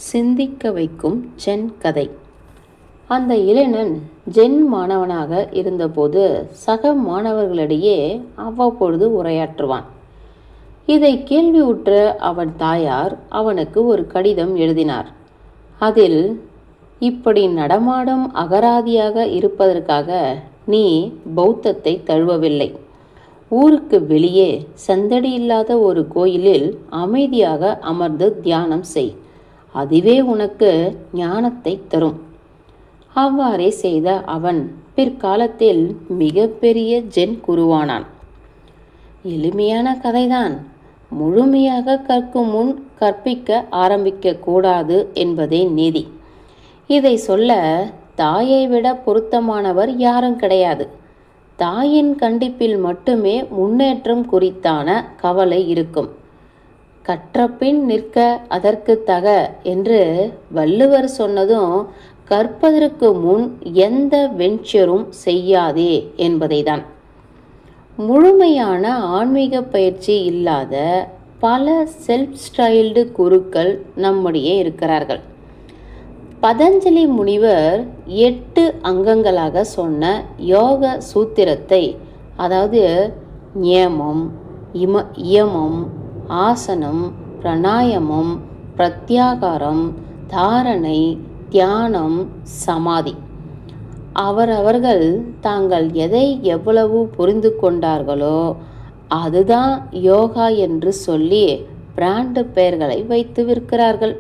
சிந்திக்க வைக்கும் ஜென் கதை. அந்த இளைஞன் ஜென் மாணவனாக இருந்தபோது சக மாணவர்களிடையே அவ்வப்பொழுது உரையாற்றுவான். இதை கேள்வியுற்ற அவன் தாயார் அவனுக்கு ஒரு கடிதம் எழுதினார். அதில், இப்படி நடமாடும் அகராதியாக இருப்பதற்காக நீ பௌத்தத்தை தழுவவில்லை. ஊருக்கு வெளியே சந்தடி இல்லாத ஒரு கோயிலில் அமைதியாக அமர்ந்து தியானம் செய். அதுவே உனக்கு ஞானத்தை தரும். அவ்வாறே செய்த அவன் பிற்காலத்தில் மிகப்பெரிய ஜென் குருவானான். எளிமையான கதைதான். முழுமையாக கற்கும் முன் கற்பிக்க ஆரம்பிக்க கூடாது என்பதே நீதி. இதை சொல்ல தாயை விட பொருத்தமானவர் யாரும் கிடையாது. தாயின் கண்டிப்பில் மட்டுமே முன்னேற்றம் குறித்தான கவலை இருக்கும். கற்றபின் நிற்க அதற்கு தக என்று வள்ளுவர் சொன்னதும் கற்பதற்கு முன் எந்த வெஞ்சரும் செய்யாதே என்பதைதான். முழுமையான ஆன்மீக பயிற்சி இல்லாத பல செல்ஃப் ஸ்டைல்டு குருக்கள் நம்முடைய இருக்கிறார்கள். பதஞ்சலி முனிவர் 8 அங்கங்களாக சொன்ன யோக சூத்திரத்தை, அதாவது நியமம், இயமம், ஆசனம், பிராணாயாமம், பிரத்யாகாரம், தாரணை, தியானம், சமாதி, அவரவர்கள் தாங்கள் எதை எவ்வளவு புரிந்து கொண்டார்களோ அதுதான் யோகா என்று சொல்லி பிராண்டு பெயர்களை வைத்து விற்கிறார்கள்.